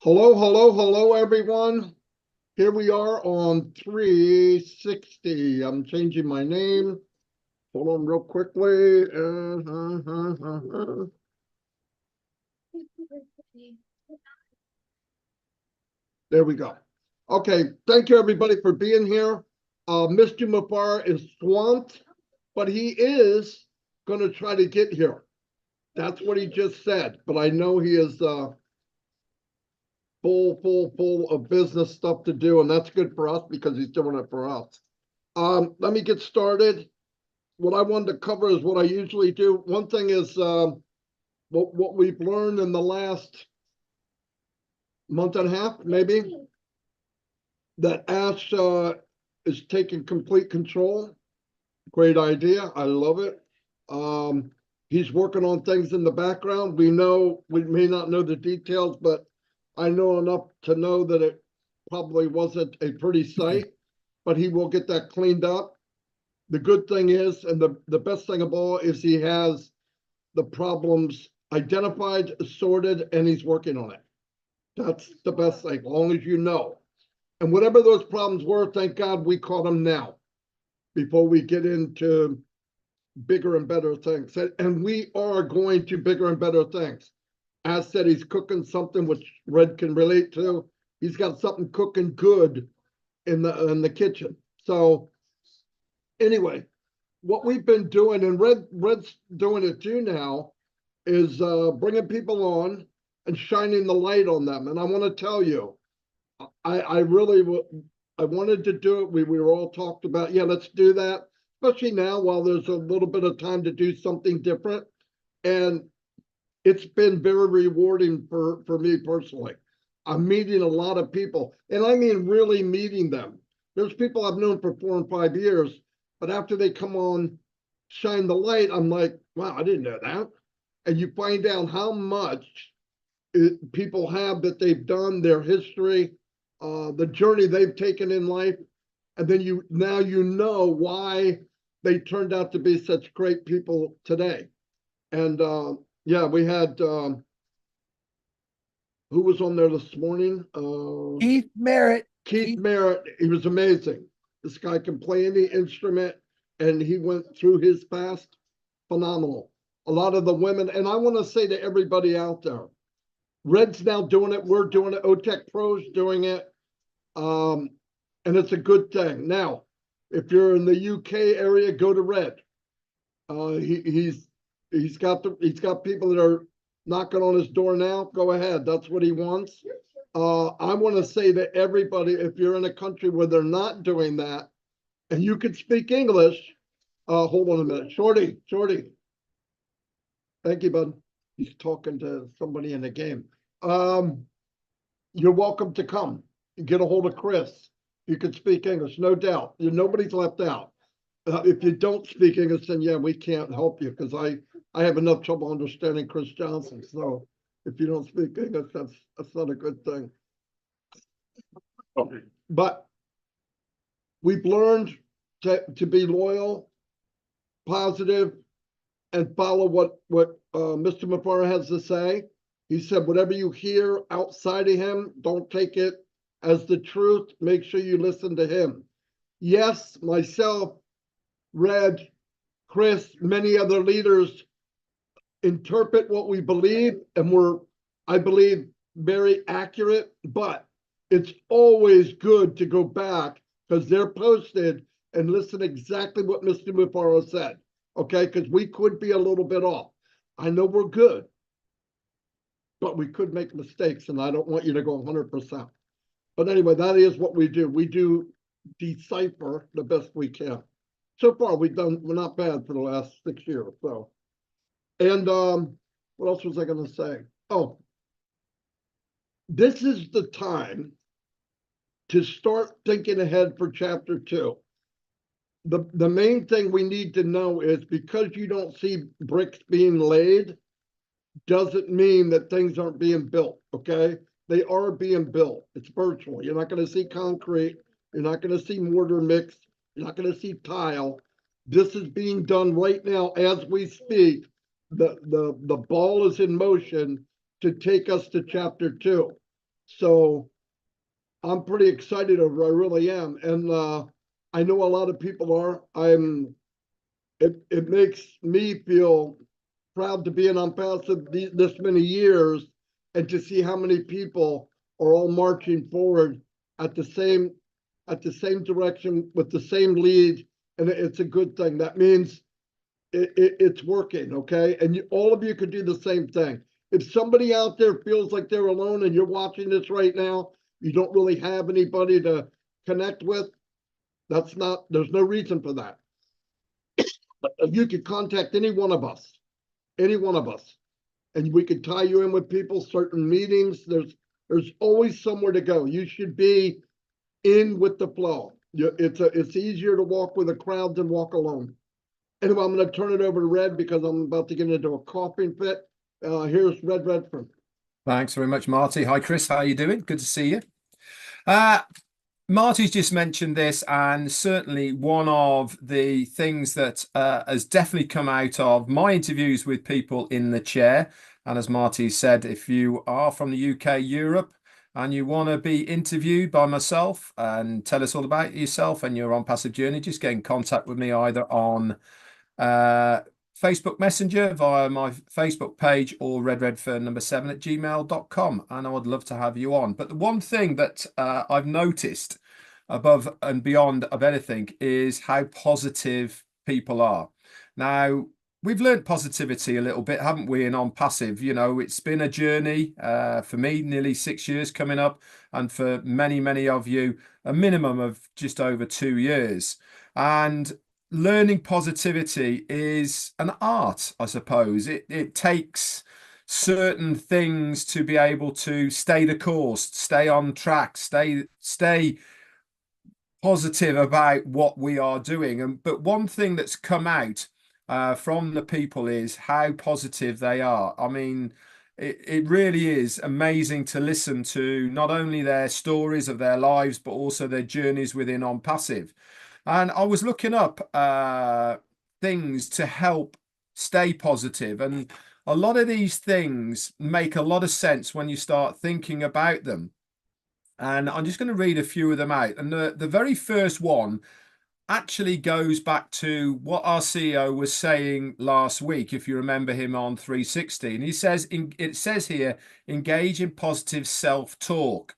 Hello, hello, hello, everyone. Here we are on 360. I'm changing my name. Hold on real quickly. There we go. Okay, thank you everybody for being here. Mr. Mufareh is swamped, but he is going to try to get here. That's what he just said, but I know he is full of business stuff to do, and that's good for us because he's doing it for us. Let me get started. What I wanted to cover is what I usually do. One thing is what we've learned in the last month and a half, maybe, that Ash is taking complete control. Great idea. I love it. He's working on things in the background. We may not know the details, but I know enough to know that it probably wasn't a pretty sight, but he will get that cleaned up. The good thing is, and the best thing of all, is he has the problems identified, sorted, and he's working on it. That's the best thing, as long as you know. And whatever those problems were, thank God we caught them now before we get into bigger and better things. And we are going to bigger and better things. As said, he's cooking something which Red can relate to. He's got something cooking good in the kitchen. So anyway, what we've been doing, and Red's doing it too now, is bringing people on and shining the light on them. And I want to tell you, I wanted to do it. We were all talked about, yeah, let's do that, especially now while there's a little bit of time to do something different. And it's been very rewarding for me personally. I'm meeting a lot of people, and I mean really meeting them. There's people I've known for 4 and 5 years, but after they come on, shine the light, I'm like, wow, I didn't know that. And you find out how much people have that they've done, their history, the journey they've taken in life, and then now you know why they turned out to be such great people today. And yeah, we had who was on there this morning? Keith Merritt. Keith Merritt. He was amazing. This guy can play any instrument, and he went through his past. Phenomenal. A lot of the women, and I want to say to everybody out there, Red's now doing it. We're doing it. OTech Pro's doing it. And it's a good thing. Now, if you're in the UK area, go to Red. He's got people that are knocking on his door now. Go ahead. That's what he wants. I want to say to everybody, if you're in a country where they're not doing that, and you can speak English, hold on a minute. Shorty. Thank you, bud. He's talking to somebody in the game. You're welcome to come. Get a hold of Chris. You can speak English, no doubt. Nobody's left out. If you don't speak English, then yeah, we can't help you because I have enough trouble understanding Chris Johnson. So if you don't speak English, that's not a good thing. Okay. But we've learned to be loyal, positive, and follow what Mr. Mufareh has to say. He said, whatever you hear outside of him, don't take it as the truth. Make sure you listen to him. Yes, myself, Red, Chris, many other leaders interpret what we believe, and we're, I believe, very accurate, but it's always good to go back because they're posted and listen exactly what Mr. Mufareh said, okay? Because we could be a little bit off. I know we're good, but we could make mistakes, and I don't want you to go 100%. But anyway, that is what we do. We do decipher the best we can. So far, we're not bad for the last 6 years. So, and what else was I going to say? Oh, this is the time to start thinking ahead for chapter 2. The main thing we need to know is because you don't see bricks being laid, doesn't mean that things aren't being built, okay? They are being built. It's virtual. You're not going to see concrete. You're not going to see mortar mix. You're not going to see tile. This is being done right now as we speak. The ball is in motion to take us to chapter 2. So I'm pretty excited over it, I really am. And I know a lot of people are. It makes me feel proud to be an Onpassive this many years and to see how many people are all marching forward at the same direction with the same lead, and it's a good thing. That means it's working, okay? And all of you could do the same thing. If somebody out there feels like they're alone and you're watching this right now, you don't really have anybody to connect with, there's no reason for that. You could contact any one of us, and we could tie you in with people, certain meetings. There's always somewhere to go. You should be in with the flow. It's easier to walk with a crowd than walk alone. Anyway, I'm going to turn it over to Red because I'm about to get into a coughing fit. Here's Red Redfern. Thanks very much, Marty. Hi, Chris. How are you doing? Good to see you. Marty's just mentioned this, and certainly one of the things that has definitely come out of my interviews with people in the chair. And as Marty said, if you are from the UK, Europe, and you want to be interviewed by myself and tell us all about yourself and your Onpassive journey, just get in contact with me either on Facebook Messenger via my Facebook page or redredfern7@gmail.com, and I would love to have you on. But the one thing that I've noticed above and beyond of anything is how positive people are. Now, we've learned positivity a little bit, haven't we, in Onpassive? You know, it's been a journey for me, nearly 6 years coming up, and for many, many of you, a minimum of just over 2 years. And learning positivity is an art, I suppose. It takes certain things to be able to stay the course, stay on track, stay positive about what we are doing. But one thing that's come out from the people is how positive they are. I mean, it really is amazing to listen to not only their stories of their lives, but also their journeys within Onpassive. And I was looking up things to help stay positive. And a lot of these things make a lot of sense when you start thinking about them. And I'm just going to read a few of them out. And the very first one actually goes back to what our CEO was saying last week, if you remember him on 360. And he says, it says here, engage in positive self-talk.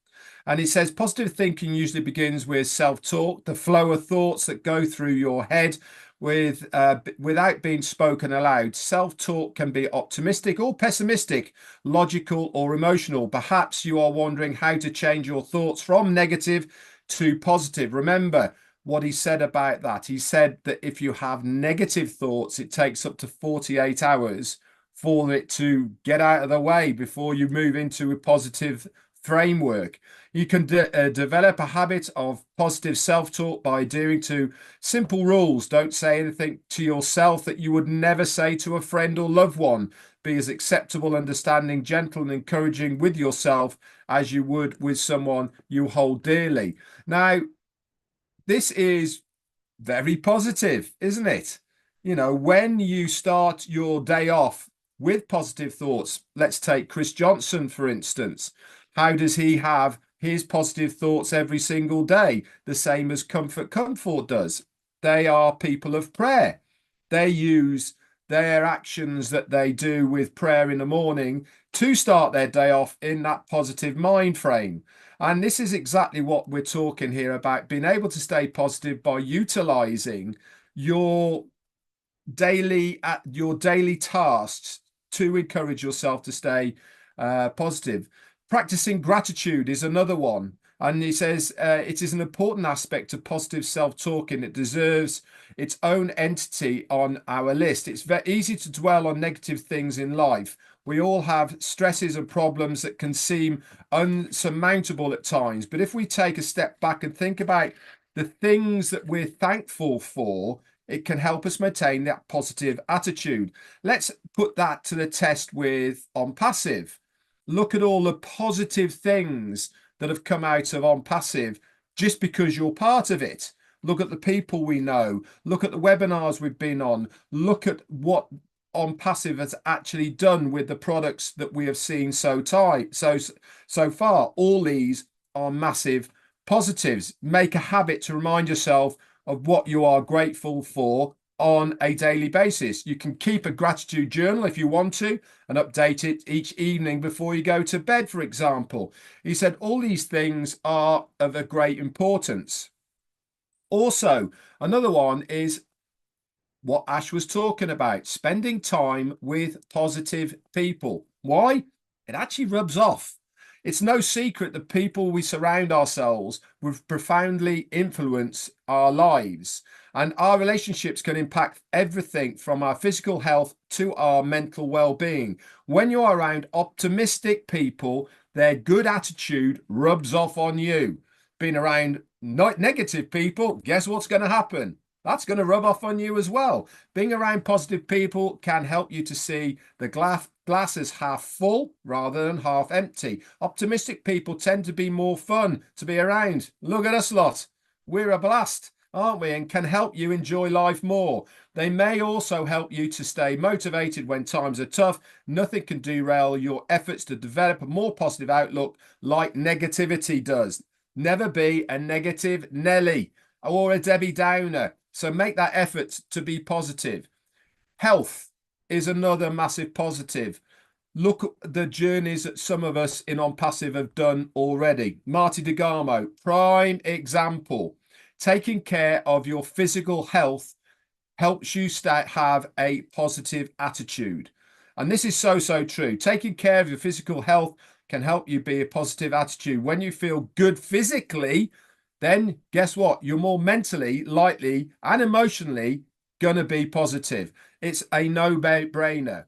And it says positive thinking usually begins with self-talk, the flow of thoughts that go through your head without being spoken aloud. Self-talk can be optimistic or pessimistic, logical or emotional. Perhaps you are wondering how to change your thoughts from negative to positive. Remember what he said about that. He said that if you have negative thoughts, it takes up to 48 hours for it to get out of the way before you move into a positive framework. You can develop a habit of positive self-talk by adhering to simple rules. Don't say anything to yourself that you would never say to a friend or loved one. Be as acceptable, understanding, gentle, and encouraging with yourself as you would with someone you hold dearly. Now, this is very positive, isn't it? You know, when you start your day off with positive thoughts, let's take Chris Johnson, for instance. How does he have his positive thoughts every single day? The same as Comfort does. They are people of prayer. They use their actions that they do with prayer in the morning to start their day off in that positive mind frame. And this is exactly what we're talking here about, being able to stay positive by utilizing your daily tasks to encourage yourself to stay positive. Practicing gratitude is another one. And he says it is an important aspect of positive self-talking. It deserves its own entity on our list. It's very easy to dwell on negative things in life. We all have stresses and problems that can seem unsurmountable at times. But if we take a step back and think about the things that we're thankful for, it can help us maintain that positive attitude. Let's put that to the test with Onpassive. Look at all the positive things that have come out of Onpassive just because you're part of it. look at the people we know, look at the webinars we've been on, look at what Onpassive has actually done with the products that we have seen so far. All these are massive positives. Make a habit to remind yourself of what you are grateful for on a daily basis. You can keep a gratitude journal if you want to and update it each evening before you go to bed, for example. He said all these things are of a great importance. Also, another one is what Ash was talking about, spending time with positive people. Why? It actually rubs off. It's no secret that people we surround ourselves with profoundly influence our lives, and our relationships can impact everything from our physical health to our mental well-being. When you are around optimistic people, their good attitude rubs off on you. Being around negative people, guess what's going to happen? That's going to rub off on you as well. Being around positive people can help you to see the glass as half full rather than half empty. Optimistic people tend to be more fun to be around. Look at us lot. We're a blast, aren't we? And can help you enjoy life more. They may also help you to stay motivated when times are tough. Nothing can derail your efforts to develop a more positive outlook like negativity does. Never be a negative Nelly or a Debbie Downer. So make that effort to be positive. Health is another massive positive. Look at the journeys that some of us in Onpassive have done already. Marty DeGarmo, prime example. Taking care of your physical health helps you have a positive attitude. And this is so true. Taking care of your physical health can help you be a positive attitude. When you feel good physically, then guess what? You're more mentally likely and emotionally going to be positive. It's a no-brainer.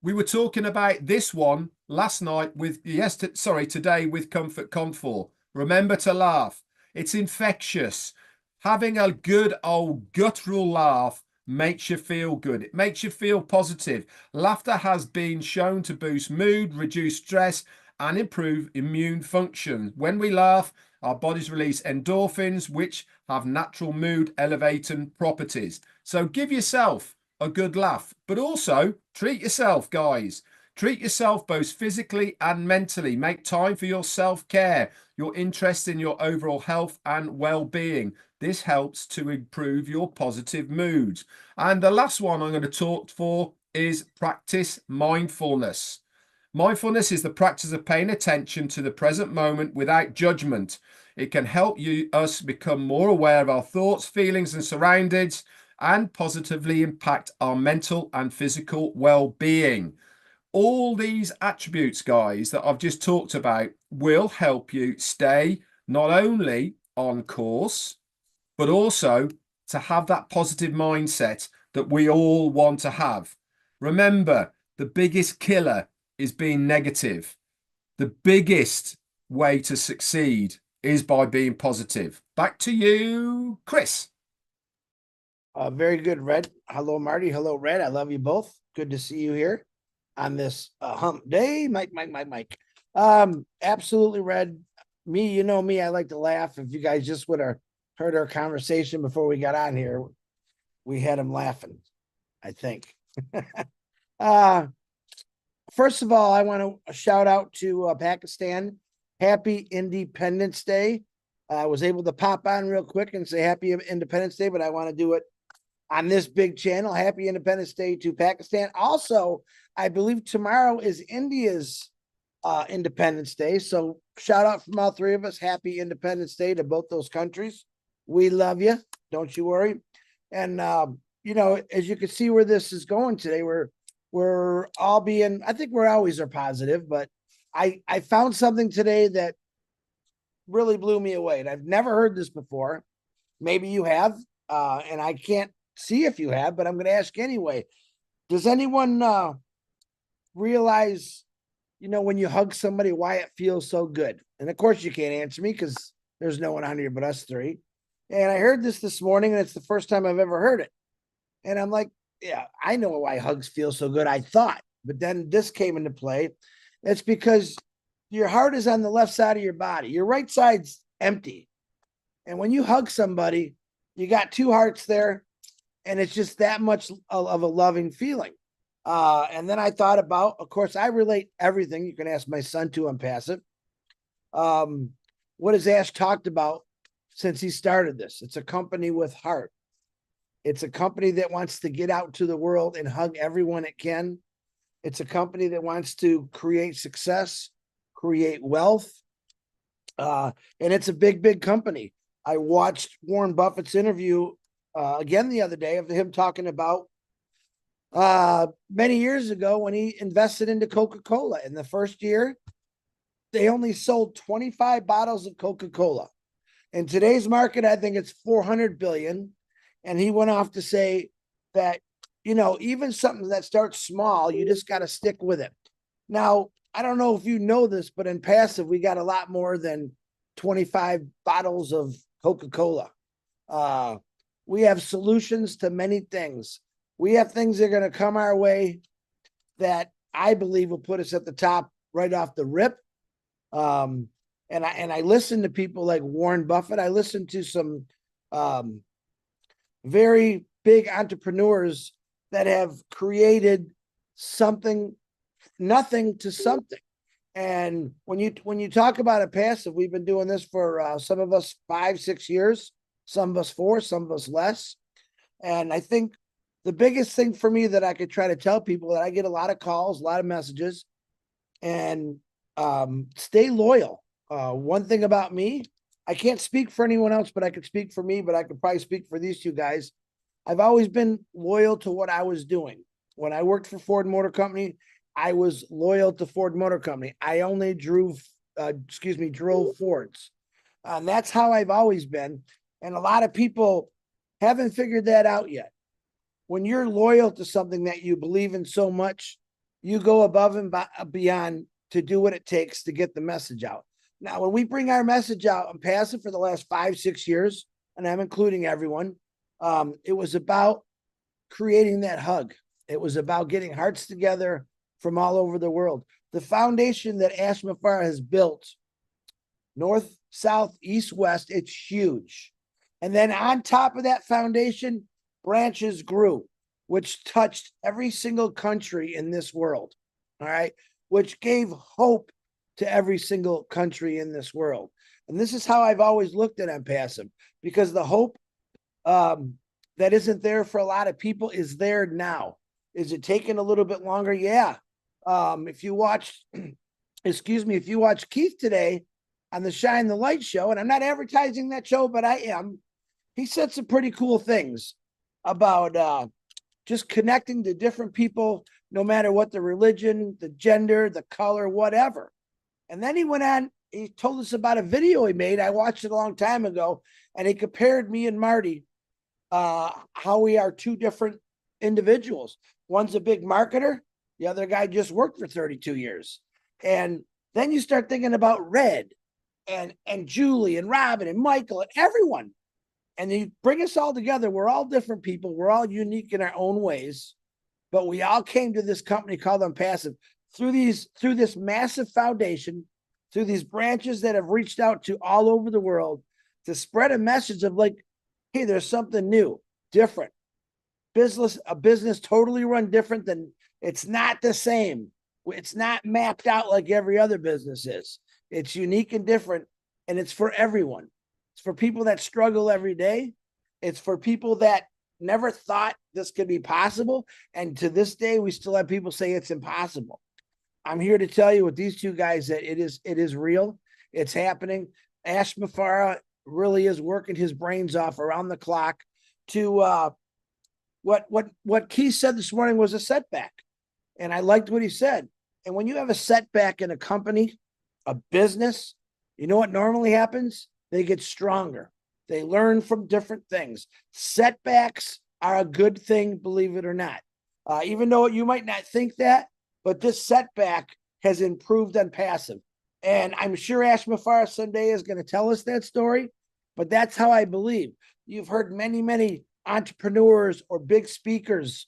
We were talking about this one last night today with Comfort Comfort. Remember to laugh. It's infectious. Having a good old guttural laugh makes you feel good. It makes you feel positive. Laughter has been shown to boost mood, reduce stress, and improve immune function. When we laugh, our bodies release endorphins, which have natural mood elevating properties. So give yourself a good laugh, but also treat yourself, guys. Treat yourself both physically and mentally. Make time for your self-care, your interest in your overall health and well-being. This helps to improve your positive moods. And the last one I'm going to talk for is practice mindfulness. Mindfulness is the practice of paying attention to the present moment without judgment. It can help us become more aware of our thoughts, feelings, and surroundings, and positively impact our mental and physical well-being. All these attributes, guys, that I've just talked about will help you stay not only on course, but also to have that positive mindset that we all want to have. Remember, the biggest killer is being negative. The biggest way to succeed is by being positive. Back to you, Chris. Very good, Red. Hello, Marty. Hello, Red. I love you both. Good to see you here on this hump day. Mike. Absolutely, Red. Me, you know me, I like to laugh. If you guys just would have heard our conversation before we got on here, we had him laughing, I think. First of all, I want to shout out to Pakistan. Happy Independence Day. I was able to pop on real quick and say Happy Independence Day, but I want to do it on this big channel. Happy Independence Day to Pakistan. Also, I believe tomorrow is India's Independence Day. So shout out from all three of us. Happy Independence Day to both those countries. We love you. Don't you worry. And, you know, as you can see where this is going today, we're all being, I think we're always are positive, but I found something today that really blew me away. And I've never heard this before. Maybe you have, and I can't see if you have, but I'm going to ask anyway. Does anyone realize, you know, when you hug somebody, why it feels so good? And of course you can't answer me because there's no one on here but us three. And I heard this morning, and it's the first time I've ever heard it. And I'm like, yeah, I know why hugs feel so good, I thought. But then this came into play. It's because your heart is on the left side of your body. Your right side's empty. And when you hug somebody, you got two hearts there, and it's just that much of a loving feeling. And then I thought about, of course, I relate everything. You can ask my son to Onpassive. What has Ash talked about since he started this? It's a company with heart. It's a company that wants to get out to the world and hug everyone it can. It's a company that wants to create success, create wealth. And it's a big, big company. I watched Warren Buffett's interview again the other day of him talking about many years ago when he invested into Coca-Cola. In the first year, they only sold 25 bottles of Coca-Cola. In today's market, I think it's 400 billion. And he went off to say that, you know, even something that starts small, you just got to stick with it. Now, I don't know if you know this, but in Passive, we got a lot more than 25 bottles of Coca-Cola. We have solutions to many things. We have things that are going to come our way that I believe will put us at the top right off the rip. And I listen to people like Warren Buffett. I listen to some very big entrepreneurs that have created nothing to something. And when you talk about a passive, we've been doing this for some of us 5-6 years, some of us 4, some of us less. And I think the biggest thing for me that I could try to tell people, that I get a lot of calls, a lot of messages, and stay loyal. One thing about me, I can't speak for anyone else, but I could speak for me, but I could probably speak for these two guys. I've always been loyal to what I was doing. When I worked for Ford Motor Company, I was loyal to Ford Motor Company. I only drove Fords. And that's how I've always been. And a lot of people haven't figured that out yet. When you're loyal to something that you believe in so much, you go above and beyond to do what it takes to get the message out. Now, when we bring our message out on Passive for the last 5-6 years, and I'm including everyone, it was about creating that hug. It was about getting hearts together from all over the world. The foundation that Ash Mufareh has built, north, south, east, west, it's huge. And then on top of that foundation, branches grew, which touched every single country in this world, all right, which gave hope to every single country in this world. And this is how I've always looked at Onpassive, because the hope that isn't there for a lot of people is there now. Is it taking a little bit longer? Yeah. If you watch Keith today on the Shine the Light show, and I'm not advertising that show, but I am, he said some pretty cool things about just connecting to different people, no matter what the religion, the gender, the color, whatever. And then he went on, he told us about a video he made. I watched it a long time ago, and he compared me and Marty, how we are two different individuals. One's a big marketer. The other guy just worked for 32 years. And then you start thinking about Red and Julie and Robin and Michael and everyone. And you bring us all together. We're all different people. We're all unique in our own ways. But we all came to this company called Onpassive through this massive foundation, through these branches that have reached out to all over the world to spread a message of like, hey, there's something new, different. A business totally run different than, it's not the same. It's not mapped out like every other business is. It's unique and different, and it's for everyone. It's for people that struggle every day. It's for people that never thought this could be possible. And to this day, we still have people say it's impossible. I'm here to tell you with these two guys that it is real. It's happening. Ash Mufareh really is working his brains off around the clock to what Keith said this morning was a setback. And I liked what he said. And when you have a setback in a company, a business, you know what normally happens? They get stronger. They learn from different things. Setbacks are a good thing, believe it or not. Even though you might not think that, but this setback has improved Onpassive. And I'm sure Ash Mufareh someday is going to tell us that story, but that's how I believe. You've heard many, many entrepreneurs or big speakers,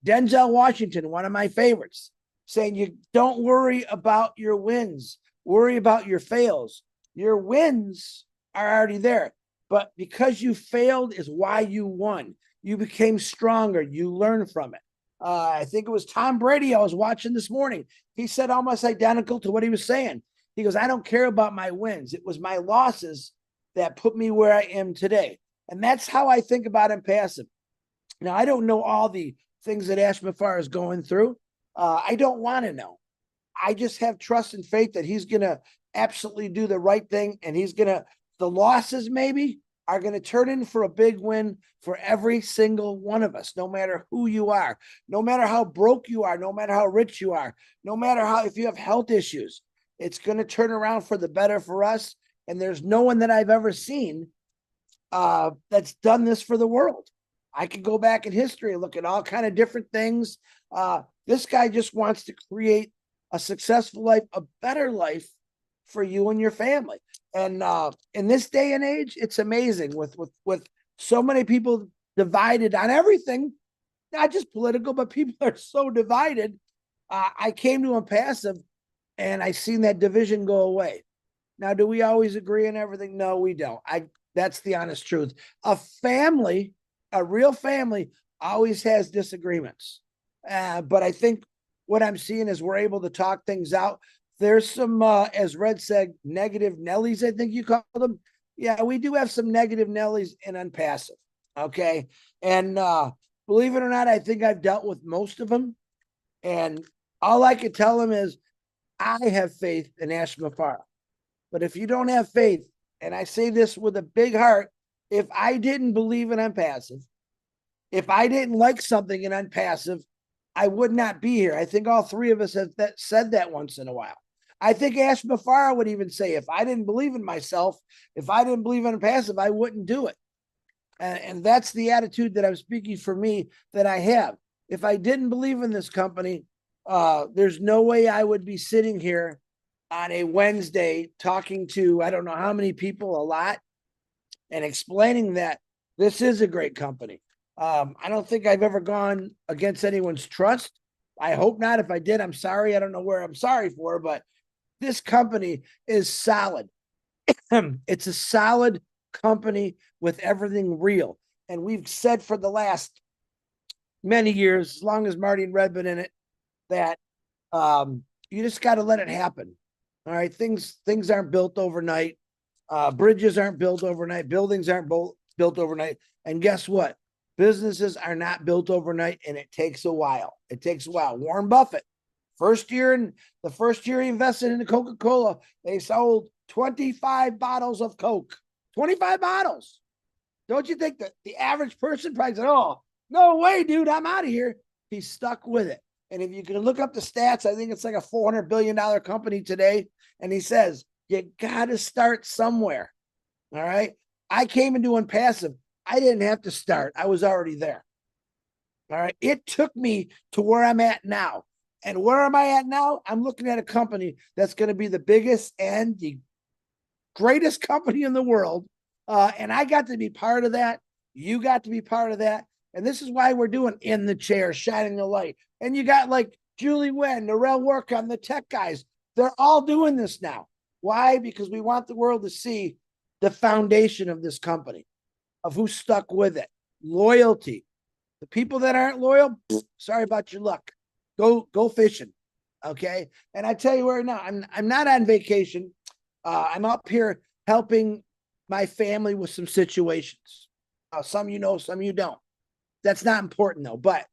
Denzel Washington, one of my favorites, saying you don't worry about your wins, worry about your fails. Your wins are already there. but because you failed is why you won. You became stronger. You learned from it. I think it was Tom Brady I was watching this morning. He said almost identical to what he was saying. He goes, I don't care about my wins. It was my losses that put me where I am today. And that's how I think about Onpassive. Now, I don't know all the things that Ash Mufareh is going through. I don't want to know. I just have trust and faith that he's going to absolutely do the right thing. And he's going to, the losses maybe are going to turn in for a big win for every single one of us, no matter who you are, no matter how broke you are, no matter how rich you are, no matter how, if you have health issues, it's going to turn around for the better for us. And there's no one that I've ever seen that's done this for the world. I could go back in history and look at all kind of different things. This guy just wants to create a successful life, a better life for you and your family. And in this day and age, it's amazing with so many people divided on everything, not just political, but people are so divided. I came to Onpassive and I seen that division go away. Now, do we always agree on everything? No, we don't. That's the honest truth. A family, a real family, always has disagreements. But I think what I'm seeing is we're able to talk things out. There's some, as Red said, negative Nellies, I think you call them. Yeah, we do have some negative Nellies in Onpassive. Okay. And believe it or not, I think I've dealt with most of them. And all I could tell them is I have faith in Ash Mufareh. But if you don't have faith, and I say this with a big heart, if I didn't believe in Onpassive, if I didn't like something in Onpassive, I would not be here. I think all three of us have said that once in a while. I think Ash Mufareh would even say, if I didn't believe in myself, if I didn't believe in Onpassive, I wouldn't do it. And that's the attitude that I'm speaking for me that I have. If I didn't believe in this company, there's no way I would be sitting here on a Wednesday talking to, I don't know how many people, a lot, and explaining that this is a great company. I don't think I've ever gone against anyone's trust. I hope not. If I did, I'm sorry. I don't know where I'm sorry for, but this company is solid. It's a solid company with everything real. And we've said for the last many years, as long as Marty and Red been in it, that you just got to let it happen. All right. Things aren't built overnight. Bridges aren't built overnight. Buildings aren't built overnight. And guess what? Businesses are not built overnight, and it takes a while. It takes a while. Warren Buffett, the first year he invested in the Coca-Cola, they sold 25 bottles of Coke. 25 bottles. Don't you think that the average person probably said, oh, no way, dude, I'm out of here. He stuck with it. And if you can look up the stats, I think it's like a $400 billion company today. And he says, you got to start somewhere. All right. I came into Onpassive. I didn't have to start. I was already there. All right. It took me to where I'm at now. And where am I at now? I'm looking at a company that's going to be the biggest and the greatest company in the world. And I got to be part of that. You got to be part of that. And this is why we're doing In the Chair, shining the light. And you got like Julie Wen, Narelle Work on the tech guys. They're all doing this now. Why? Because we want the world to see the foundation of this company, of who stuck with it. Loyalty. The people that aren't loyal, sorry about your luck. Go fishing. Okay. And I tell you right now, I'm not on vacation. I'm up here helping my family with some situations. Some you know, some you don't. That's not important though. But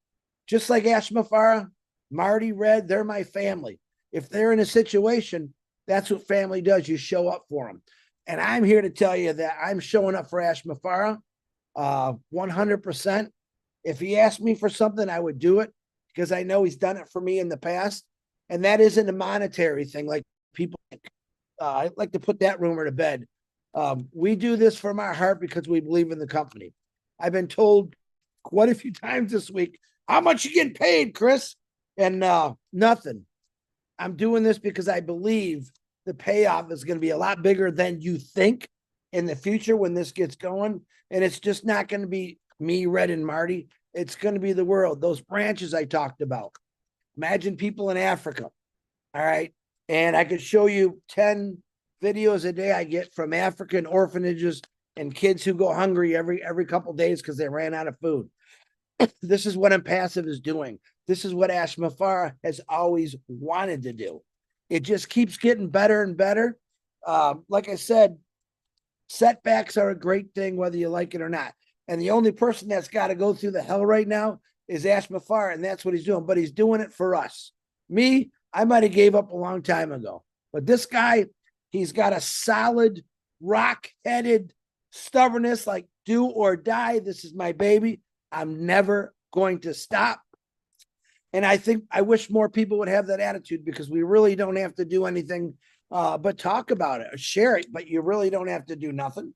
just like Ash Mufareh, Marty, Red, they're my family. If they're in a situation, that's what family does. You show up for them. And I'm here to tell you that I'm showing up for Ash Mufareh 100%. If he asked me for something, I would do it because I know he's done it for me in the past. And that isn't a monetary thing like people think. I'd like to put that rumor to bed. We do this from our heart because we believe in the company. I've been told quite a few times this week, how much you getting paid, Chris? And nothing. I'm doing this because I believe the payoff is going to be a lot bigger than you think in the future when this gets going. And it's just not going to be me, Red, and Marty. It's going to be the world. Those branches I talked about. Imagine people in Africa. All right. And I could show you 10 videos a day I get from African orphanages and kids who go hungry every couple days because they ran out of food. This is what Onpassive is doing. This is what Mufareh has always wanted to do. It just keeps getting better and better. Like I said, setbacks are a great thing, whether you like it or not. And the only person that's got to go through the hell right now is Mufareh, and that's what he's doing. But he's doing it for us. Me, I might have gave up a long time ago. But this guy, he's got a solid, rock-headed stubbornness, like do or die. This is my baby. I'm never going to stop. And I wish more people would have that attitude, because we really don't have to do anything but talk about it or share it, but you really don't have to do nothing.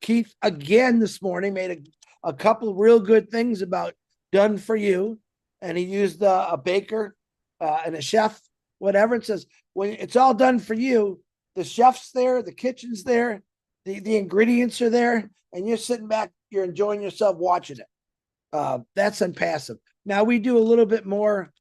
Keith, again, this morning made a couple real good things about done for you. And he used a baker and a chef, whatever. It says, when it's all done for you, the chef's there, the kitchen's there, the ingredients are there, and you're sitting back, you're enjoying yourself watching it. That's Onpassive. Now we do a little bit more,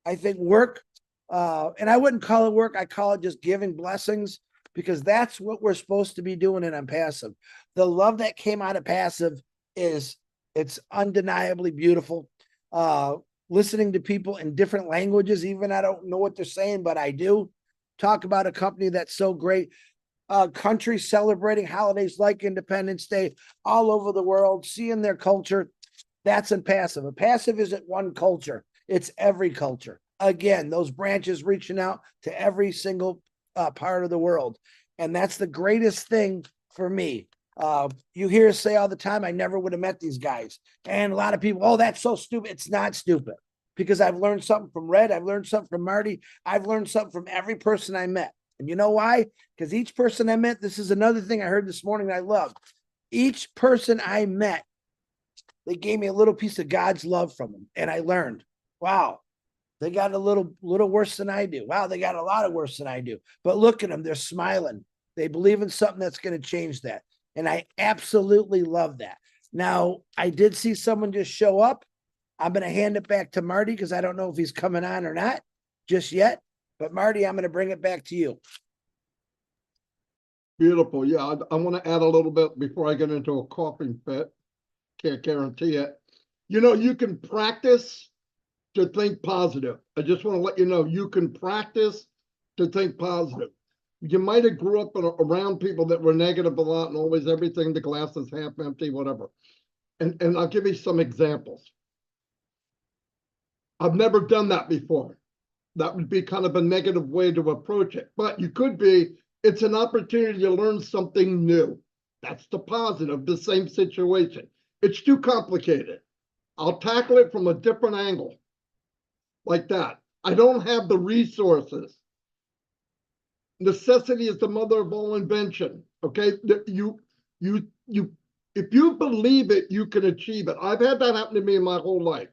I think, work. And I wouldn't call it work. I call it just giving blessings, because that's what we're supposed to be doing in Onpassive. The love that came out of Passive it's undeniably beautiful. Listening to people in different languages, even I don't know what they're saying, but I do. Talk about a company that's so great. Countries celebrating holidays like Independence Day all over the world, seeing their culture. That's Onpassive. Onpassive isn't one culture. It's every culture. Again, those branches reaching out to every single part of the world. And that's the greatest thing for me. You hear us say all the time, I never would have met these guys. And a lot of people, oh, that's so stupid. It's not stupid, because I've learned something from Red. I've learned something from Marty. I've learned something from every person I met. And you know why? Because each person I met, this is another thing I heard this morning that I loved. Each person I met, they gave me a little piece of God's love from them. And I learned, wow, they got a little worse than I do. Wow, they got a lot of worse than I do. But look at them. They're smiling. They believe in something that's going to change that. And I absolutely love that. Now, I did see someone just show up. I'm going to hand it back to Marty, because I don't know if he's coming on or not just yet. But Marty, I'm going to bring it back to you. Beautiful. Yeah, I want to add a little bit before I get into a coughing fit. Can't guarantee it. You know, you can practice to think positive. I just want to let you know, you can practice to think positive. You might have grew up around people that were negative a lot and always everything, the glass is half empty, whatever. And I'll give you some examples. I've never done that before. That would be kind of a negative way to approach it. But you could be, it's an opportunity to learn something new. That's the positive, the same situation. It's too complicated. I'll tackle it from a different angle. Like that. I don't have the resources. Necessity is the mother of all invention. Okay, if you believe it, you can achieve it. I've had that happen to me in my whole life.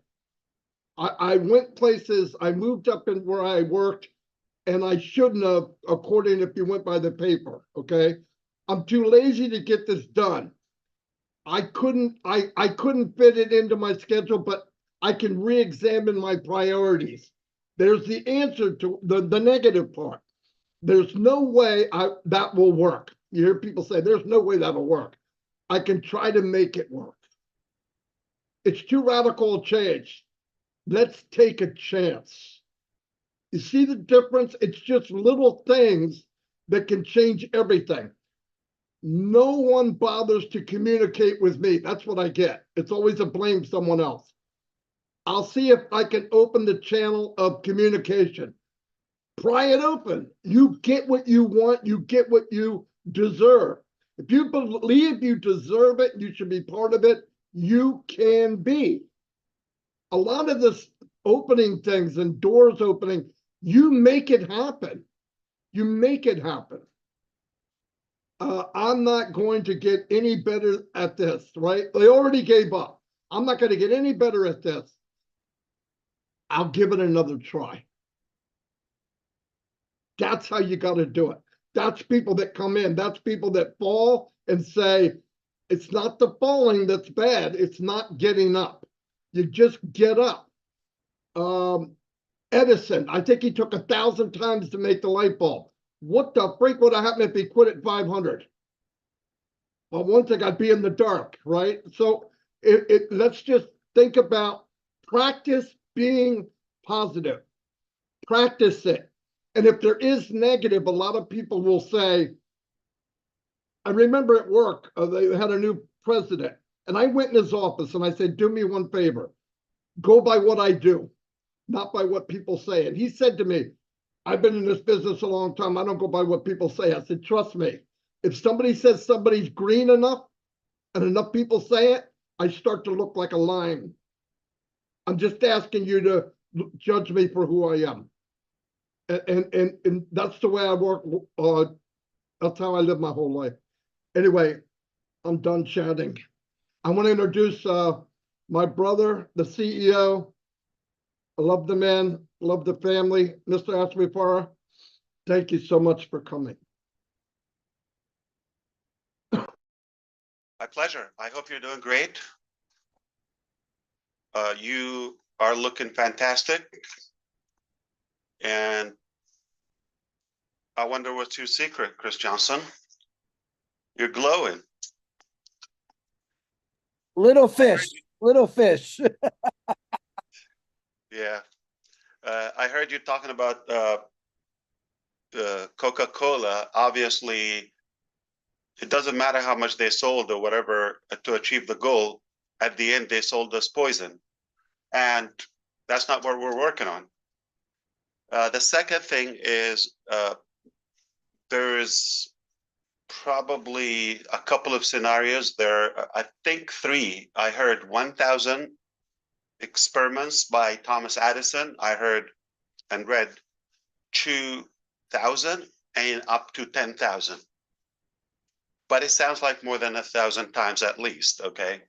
I went places, I moved up in where I worked, and I shouldn't have, according if you went by the paper. Okay, I'm too lazy to get this done. I couldn't fit it into my schedule, but I can re-examine my priorities. There's the answer to the negative part. There's no way that will work. You hear people say, there's no way that'll work. I can try to make it work. It's too radical a change. Let's take a chance. You see the difference? It's just little things that can change everything. No one bothers to communicate with me. That's what I get. It's always a blame someone else. I'll see if I can open the channel of communication. Pry it open. You get what you want. You get what you deserve. If you believe you deserve it, you should be part of it, you can be. A lot of this opening things and doors opening, you make it happen. You make it happen. I'm not going to get any better at this, right? They already gave up. I'm not going to get any better at this. I'll give it another try. That's how you got to do it. That's people that come in. That's people that fall and say, it's not the falling that's bad. It's not getting up. You just get up. Edison, I think he took 1,000 times to make the light bulb. What the freak would have happened if he quit at 500? Well, one thing, I'd be in the dark, right? So let's just think about practice being positive. Practice it. And if there is negative, a lot of people will say, I remember at work, they had a new president, and I went in his office and I said, do me one favor, go by what I do, not by what people say. And he said to me, I've been in this business a long time. I don't go by what people say. I said, trust me, if somebody says somebody's green enough and enough people say it, I start to look like a lime. I'm just asking you to judge me for who I am. And that's the way I work. That's how I live my whole life. Anyway, I'm done chatting. I want to introduce my brother, the CEO. I love the man, love the family, Mr. Mufareh. Thank you so much for coming. My pleasure. I hope you're doing great. You are looking fantastic. And I wonder what's your secret, Chris Johnson? You're glowing. Little fish, little fish. Yeah. I heard you talking about Coca-Cola. Obviously, it doesn't matter how much they sold or whatever to achieve the goal. At the end, they sold us poison. And that's not what we're working on. The second thing is there's probably a couple of scenarios there. I think 3. I heard 1,000 experiments by Thomas Edison. I heard and read 2,000 and up to 10,000. But it sounds like more than 1,000 times at least, okay?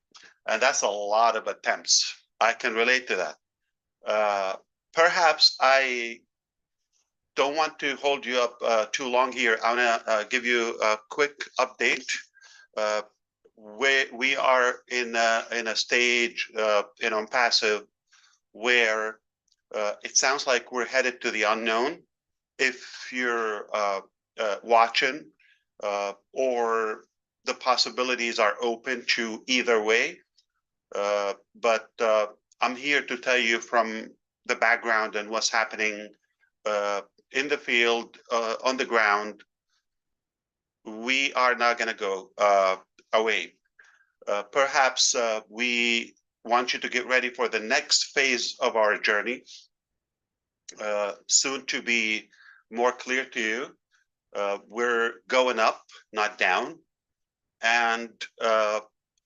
And that's a lot of attempts. I can relate to that. Perhaps I don't want to hold you up too long here. I'm gonna give you a quick update. We are in a stage in Onpassive where it sounds like we're headed to the unknown. If you're watching, or the possibilities are open to either way. But I'm here to tell you from the background and what's happening in the field, on the ground. We are not going to go away. Perhaps we want you to get ready for the next phase of our journey, soon to be more clear to you. We're going up, not down. And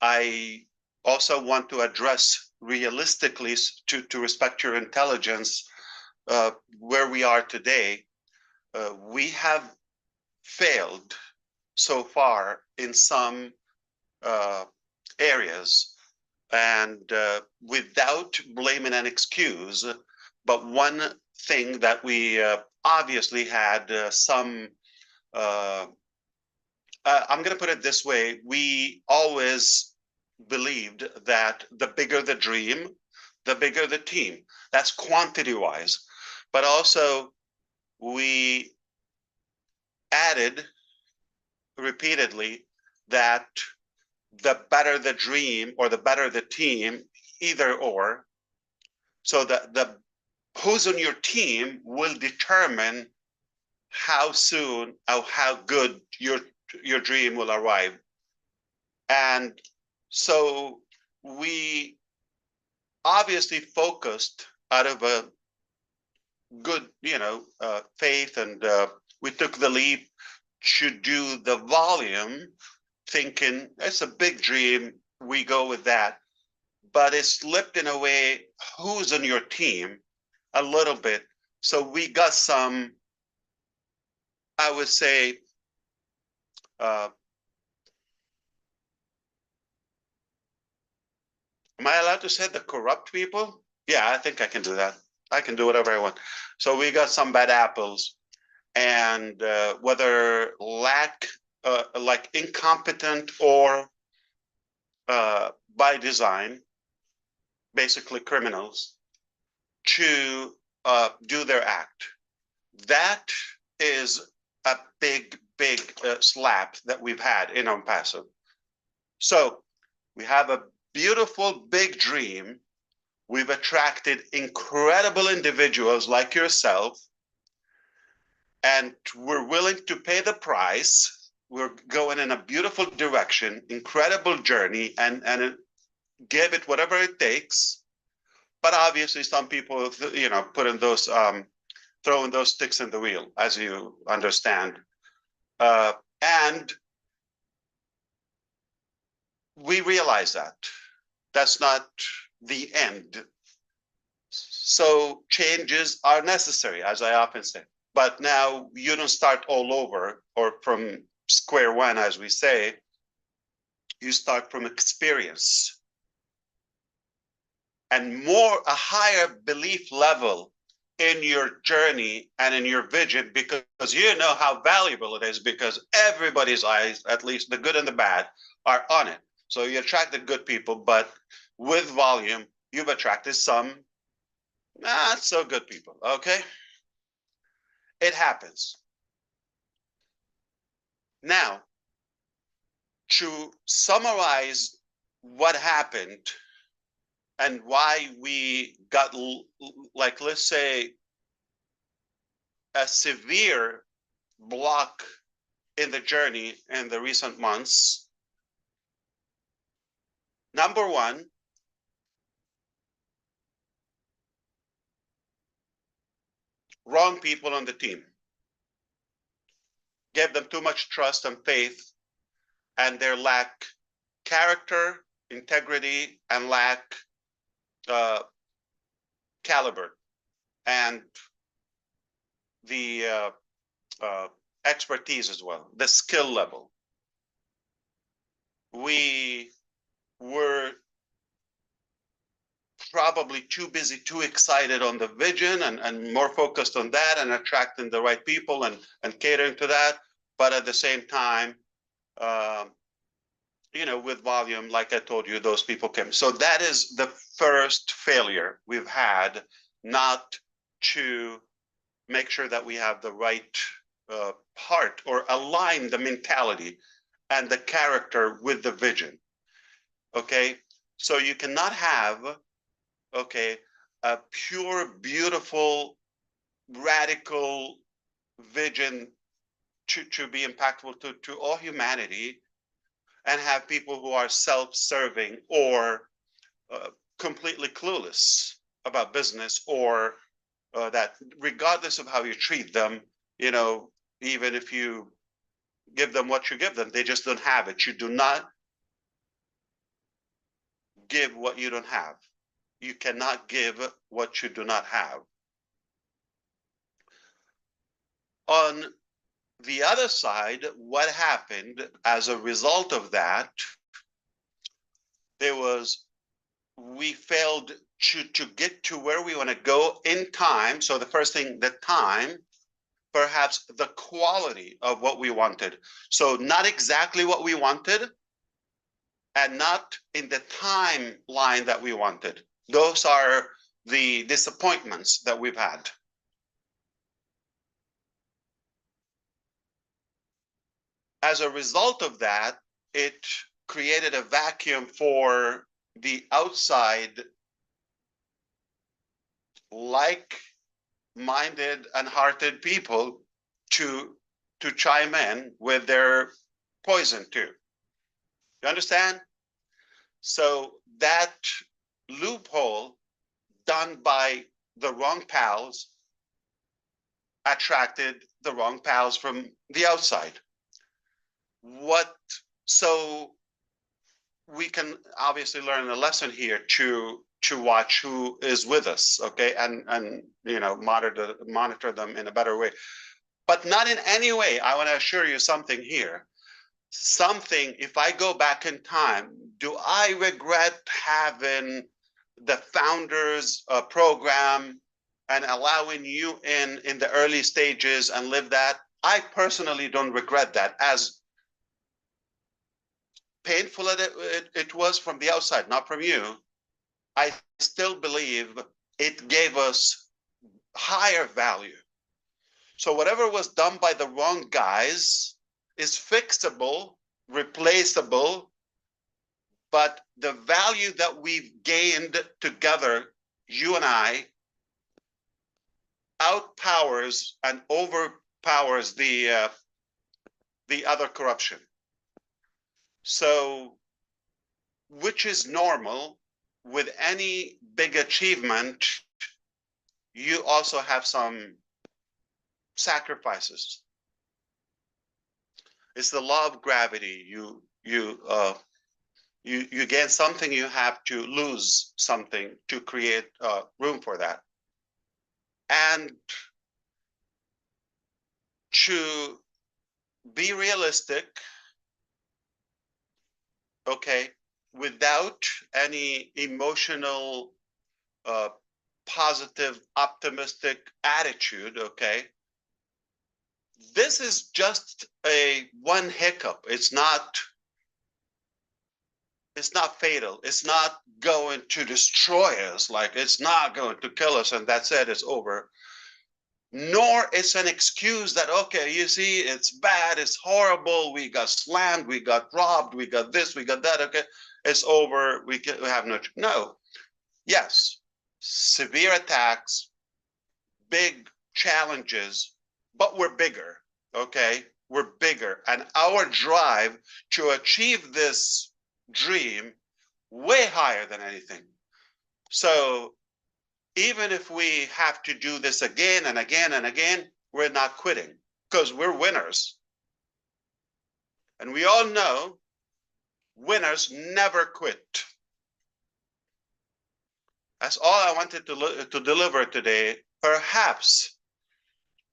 I also want to address realistically, to respect your intelligence, where we are today. We have failed so far in some areas, and without blaming an excuse, but one thing that we obviously had some, I'm going to put it this way, we always believed that the bigger the dream, the bigger the team. That's quantity-wise. But also, we added repeatedly that the better the dream or the better the team, either or, so that the who's on your team will determine how soon or how good your dream will arrive. And so we obviously focused out of a good, faith, and we took the leap to do the volume, thinking it's a big dream, we go with that. But it slipped in a way, who's on your team, a little bit. So we got some, I would say, am I allowed to say the corrupt people? Yeah, I think I can do that. I can do whatever I want. So we got some bad apples, and whether like incompetent or by design, basically criminals, to do their act. That is a big slap that we've had in Onpassive. So we have a beautiful big dream. We've attracted incredible individuals like yourself, and we're willing to pay the price. We're going in a beautiful direction, incredible journey, and give it whatever it takes. But obviously, some people, putting those, throwing those sticks in the wheel, as you understand. And we realize that that's not the end. So changes are necessary, as I often say. But now you don't start all over or from square one, as we say. You start from experience and a higher belief level in your journey and in your vision, because you know how valuable it is, because everybody's eyes, at least the good and the bad, are on it. So you attract the good people, but with volume, you've attracted some not so good people, okay? It happens. Now, to summarize what happened and why we got, like, let's say, a severe block in the journey in the recent months. Number one, wrong people on the team. Gave them too much trust and faith, and their lack character, integrity, and lack caliber and the expertise as well, the skill level. We were probably too busy, too excited on the vision and more focused on that and attracting the right people and catering to that. But at the same time, with volume, like I told you, those people came. So that is the first failure we've had, not to make sure that we have the right part or align the mentality and the character with the vision. Okay, so you cannot have, a pure, beautiful, radical vision to be impactful to all humanity and have people who are self-serving or completely clueless about business, or that regardless of how you treat them, even if you give them what you give them, they just don't have it. You do not give what you don't have. You cannot give what you do not have. On the other side, what happened as a result of that, we failed to get to where we want to go in time. So the first thing, the time, perhaps the quality of what we wanted. So not exactly what we wanted and not in the timeline that we wanted. Those are the disappointments that we've had. As a result of that, it created a vacuum for the outside, like-minded and hearted people to chime in with their poison too. You understand? So that loophole done by the wrong pals attracted the wrong pals from the outside. So we can obviously learn a lesson here to watch who is with us, okay, and monitor them in a better way, but not in any way. I want to assure you something here. If I go back in time, do I regret having the founders program and allowing you in the early stages and live that? I personally don't regret that, as painful as it was from the outside, not from you. I still believe it gave us higher value. So whatever was done by the wrong guys is fixable, replaceable, but the value that we've gained together, you and I, outpowers and overpowers the other corruption. So, which is normal with any big achievement, you also have some sacrifices. It's the law of gravity. You gain something, you have to lose something to create room for that. And to be realistic, okay, without any emotional, positive, optimistic attitude, okay, this is just one hiccup. It's not fatal. It's not going to destroy us. Like, it's not going to kill us and that's it, it's over. Nor it's an excuse that, okay, you see, it's bad, it's horrible, we got slammed, we got robbed, we got this, we got that, okay, it's over, we have no. Yes, severe attacks, big challenges, but we're bigger, okay? We're bigger, and our drive to achieve this dream way higher than anything. So even if we have to do this again and again and again, we're not quitting because we're winners. And we all know winners never quit. That's all I wanted to deliver today. Perhaps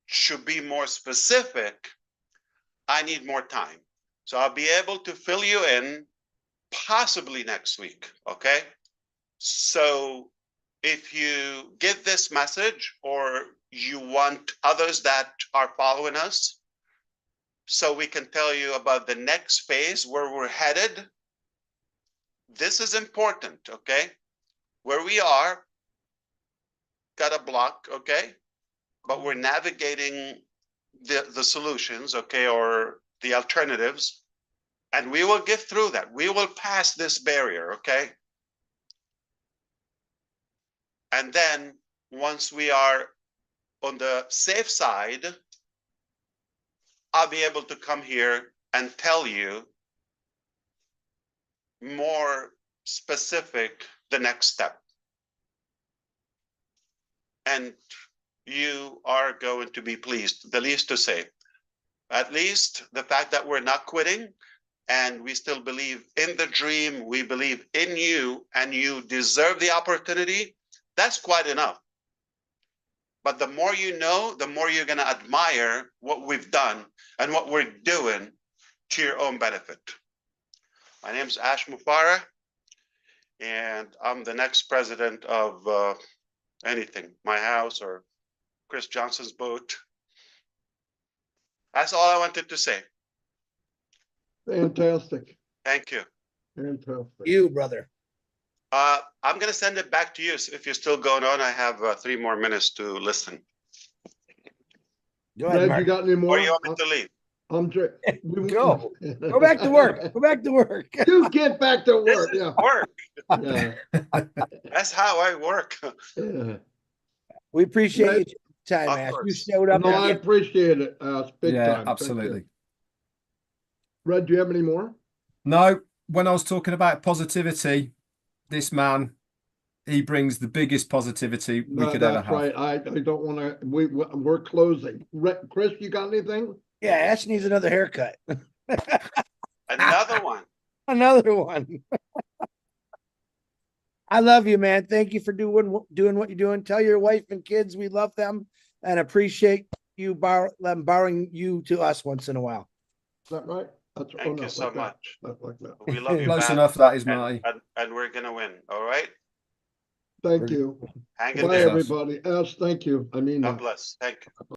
should be more specific. I need more time. So I'll be able to fill you in possibly next week, okay? So if you get this message or you want others that are following us, so we can tell you about the next phase where we're headed, this is important, okay? Where we are, got a block, okay? But we're navigating the solutions, okay, or the alternatives, and we will get through that. We will pass this barrier, okay? And then once we are on the safe side, I'll be able to come here and tell you more specific the next step. And you are going to be pleased, the least to say. At least the fact that we're not quitting and we still believe in the dream, we believe in you, and you deserve the opportunity, that's quite enough. But the more you know, the more you're going to admire what we've done and what we're doing to your own benefit. My name's Ash Mufareh, and I'm the next president of anything, my house or Chris Johnson's boat. That's all I wanted to say. Fantastic. Thank you. Fantastic. You, brother. I'm going to send it back to you if you're still going on. I have 3 more minutes to listen. Go ahead, Red, Mark. you got any more? Or you want me to leave? I'm Go. Go back to work. Go back to work. You get back to This work. is Yeah. work. Yeah. That's how I work. Yeah. We appreciate Red, your time, of Ash. You course. showed up. No, I again. appreciate it. Big Yeah, time. Thank you. absolutely. Red, do you have any more? No, when I was talking about positivity, this man, he brings the biggest positivity we could ever That's have. right. I don't want to. We're closing. Chris, you got anything? Yeah, Ash needs another haircut. Another one. Another one. I love you, man. Thank you for doing what you're doing. Tell your wife and kids we love them and appreciate you borrowing you to us once in a while. Is that right? That's Thank you so like that. much. Not like that. We love you, Close man. enough, that is, And, Marty. and we're going to win. All right? Thank you. Hang in Bye, there. everybody. Ash, thank you. I mean God that. bless. Thank you.